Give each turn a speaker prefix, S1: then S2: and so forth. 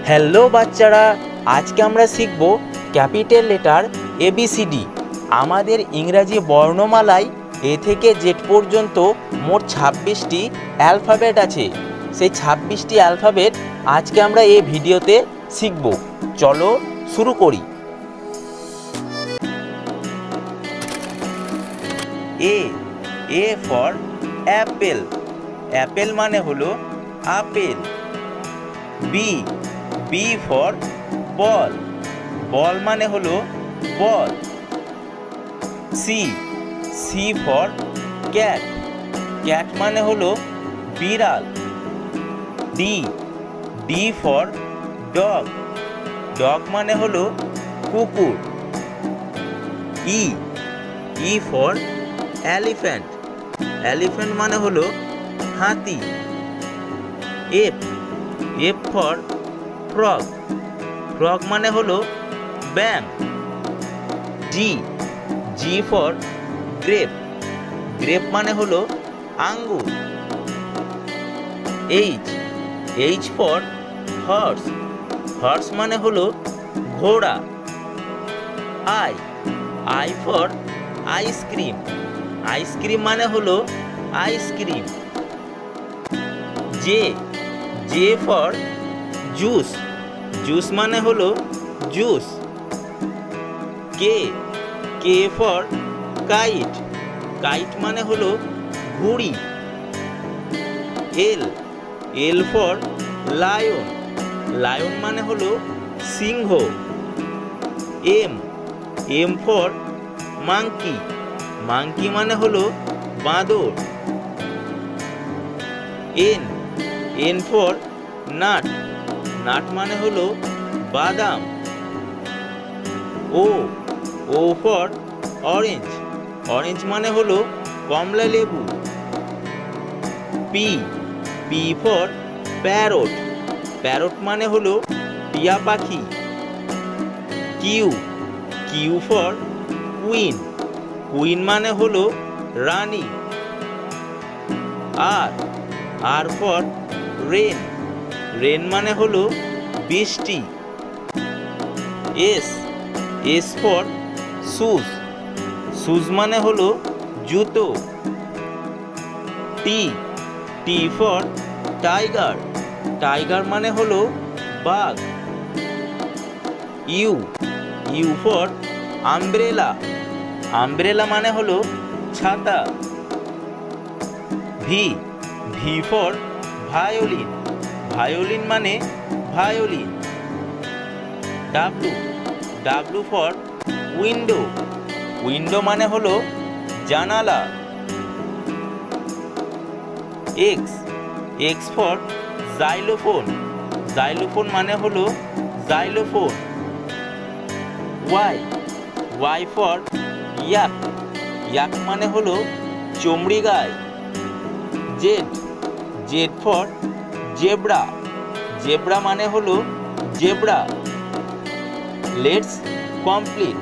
S1: Hello বাচ্চারা, আজকে আমরা শিখব ক্যাপিটাল লেটার ABCD। আমাদের ইংরাজি বর্ণমালায় এ থেকে জেড পর্যন্ত মোট 26টি অ্যালফাবেট আছে। সেই 26টি অ্যালফাবেট আজকে আমরা এই ভিডিওতে শিখব। চলো শুরু করি। A for Apple. অ্যাপেল মানে হলো আপেল। B for ball. বল মানে হলো ball. C for cat. Cat মানে হলো বিড়াল। D for dog. ডগ মানে হলো কুকুর। E for elephant. এলিফ্যান্ট মানে হলো হাতি। F for frog. ফ্রগ মানে হলো ব্যাঙ। G for grape. গ্রেপ মানে হলো আঙ্গুর। H for horse. হর্স মানে হলো ঘোড়া। I for ice cream. আইসক্রিম মানে হলো ice cream. J for juice. Juice মানে হলো juice. K for kite. Kite মানে হলো ঘুড়ি। L for lion. লায়ন মানে হলো সিংহ। M for monkey. মাংকি মানে হলো বাঁদর। N for nut. নাট মানে হলো বাদাম। O for orange. অরেঞ্জ মানে হলো কমলা লেবু। P for parrot. প্যারট মানে হলো টিয়া পাখি। Q for queen. কুইন মানে হলো রানী। আর ফর রেন। রেন মানে হলো বৃষ্টি। S for shoes. শুজ মানে হলো জুতো। T for tiger. টাইগার মানে হলো বাঘ। You for umbrella. আমব্রেলা মানে হলো ছাতা। V for violin. ভায়োলিন মানে violin. W for window. Window মানে হলো জানালা। X for xylophone. জাইলোফোন মানে হলো জাইলোফোন। Y for yak. ইয়াক মানে হলো চমড়ি গায়। Z for zebra. জেব্রা মানে হলো জেব্রা। Let's complete.